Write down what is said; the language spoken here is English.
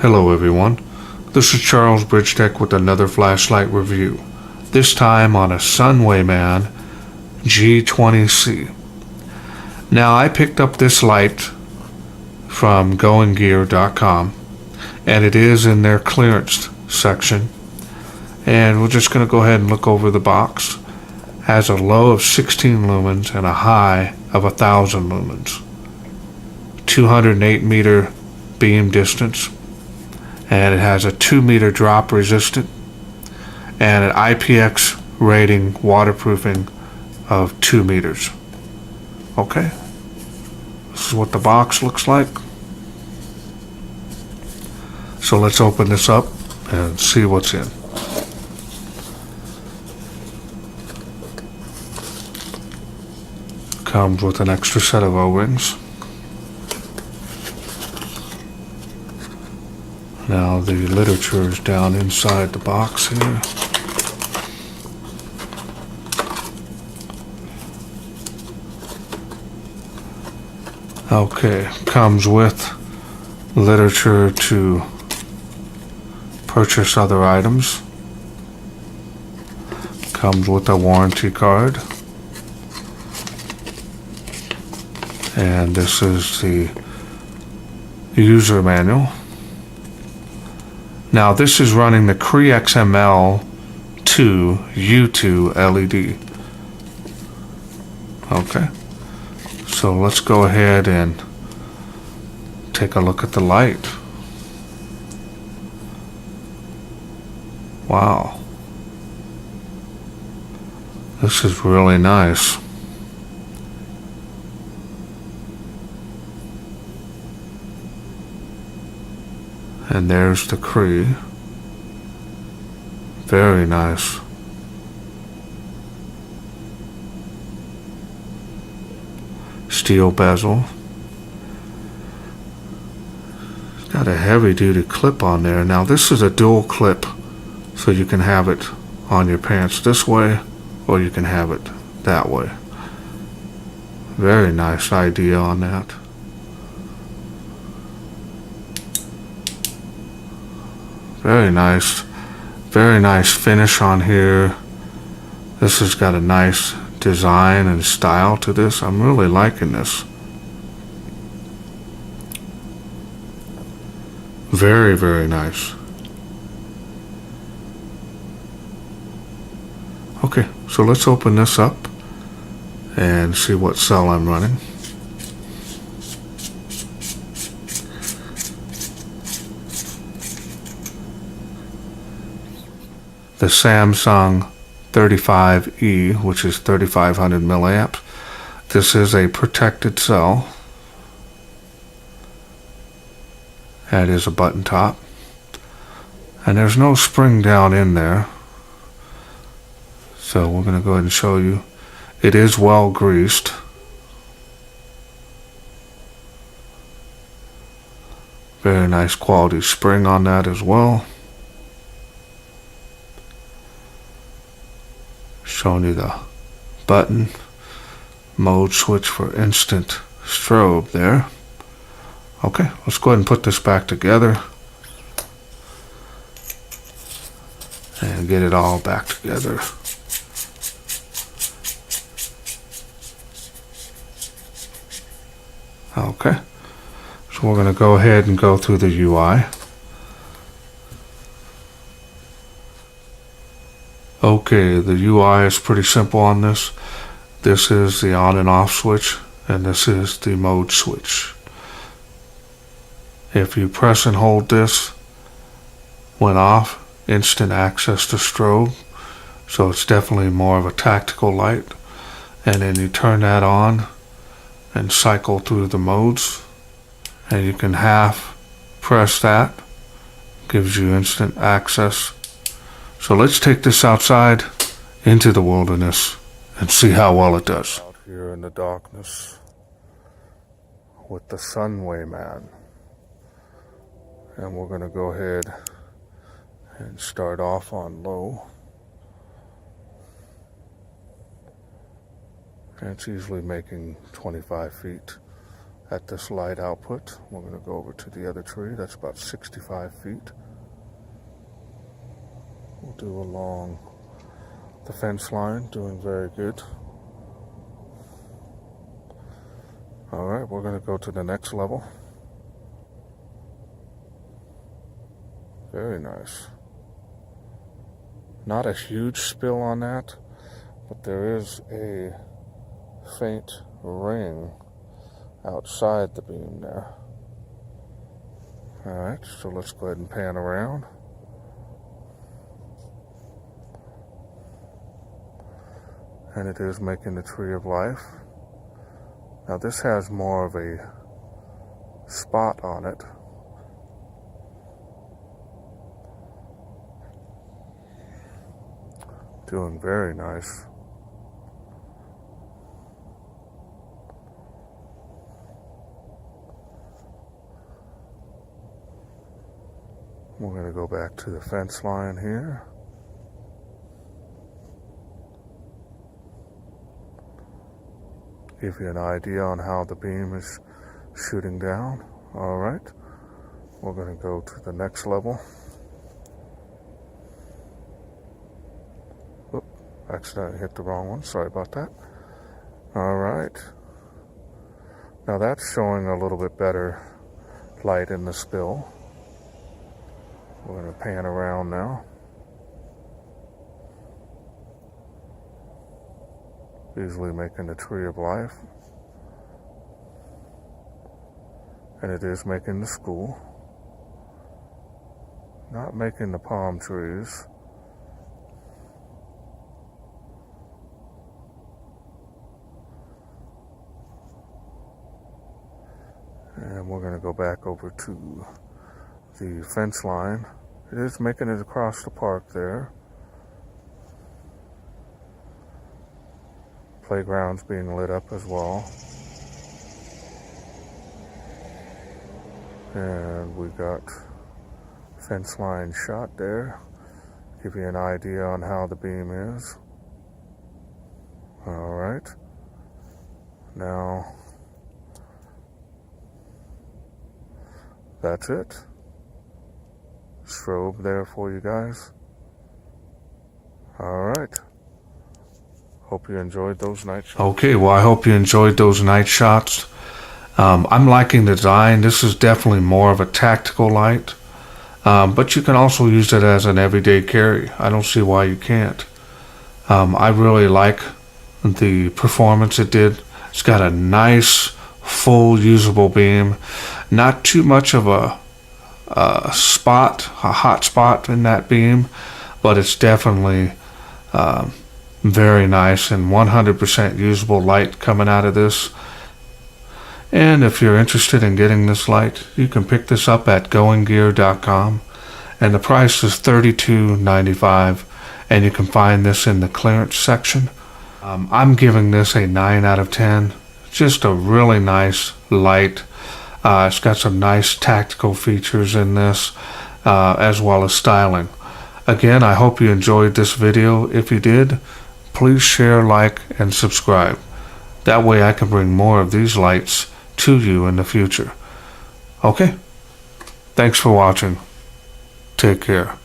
Hello everyone, this is Charles BridgTec with another flashlight review, this time on a SUNWAYMAN G20C. Now I picked up this light from goinggear.com and it is in their clearance section, and we're just going to go ahead and look over the box. It has a low of 16 lumens and a high of 1,000 lumens, 208 meter beam distance, and it has a 2 meter drop resistant and an IPX rating waterproofing of 2 meters. Okay, this is what the box looks like. So let's open this up and see what's in. Comes with an extra set of O-rings. Now the literature is down inside the box here. Okay, comes with literature to purchase other items. Comes with a warranty card. And this is the user manual. Now this is running the Cree XML 2 U2 LED. Okay, so let's go ahead and take a look at the light. Wow, this is really nice. And there's the Cree. Very nice. Steel bezel. It's got a heavy duty clip on there. Now this is a dual clip, so you can have it on your pants this way or you can have it that way. Very nice idea on that. Very nice finish on here. This has got a nice design and style to this. I'm really liking this. Very, very nice. Okay, so let's open this up and see what cell I'm running. The Samsung 35E, which is 3500 milliamps. This is a protected cell. That is a button top. And there's no spring down in there. So we're going to go ahead and show you. It is well greased. Very nice quality spring on that as well. Showing you the button, mode switch for instant strobe there. Okay, let's go ahead and put this back together and get it all back together. Okay, so we're going to go ahead and go through the UI. Okay, the UI is pretty simple on this. This is the on and off switch, and this is the mode switch. If you press and hold this, when off, instant access to strobe. So it's definitely more of a tactical light. And then you turn that on and cycle through the modes. And you can half press that. Gives you instant access. So let's take this outside into the wilderness and see how well it does. Out here in the darkness with the SUNWAYMAN. And we're going to go ahead and start off on low. And it's usually making 25 feet at this light output. We're going to go over to the other tree. That's about 65 feet. We'll do along the fence line, doing very good. Alright, we're going to go to the next level. Very nice. Not a huge spill on that, but there is a faint ring outside the beam there. Alright, so let's go ahead and pan around. And it is making the tree of life. Now this has more of a spot on it. Doing very nice. We're going to go back to the fence line here. Give you an idea on how the beam is shooting down. Alright, we're going to go to the next level. Oop, accidentally hit the wrong one, sorry about that. Alright, now that's showing a little bit better light in the spill. We're going to pan around now. Easily making the tree of life. And it is making the school. Not making the palm trees. And we're going to go back over to the fence line. It is making it across the park there. Playground's being lit up as well. And we got fence line shot there. Give you an idea on how the beam is. Alright. Now, that's it. Strobe there for you guys. Alright. Hope you enjoyed those night shots. Okay, well I hope you enjoyed those night shots. I'm liking the design. This is definitely more of a tactical light. But you can also use it as an everyday carry. I don't see why you can't. I really like the performance it did. It's got a nice, full, usable beam. Not too much of a hot spot in that beam, but it's definitely very nice and 100% usable light coming out of this. And if you're interested in getting this light, you can pick this up at goinggear.com, and the price is $32.95, and you can find this in the clearance section. I'm giving this a 9 out of 10. Just a really nice light. It's got some nice tactical features in this, as well as styling. Again, I hope you enjoyed this video. If you did, please share, like, and subscribe. That way I can bring more of these lights to you in the future. Okay? Thanks for watching. Take care.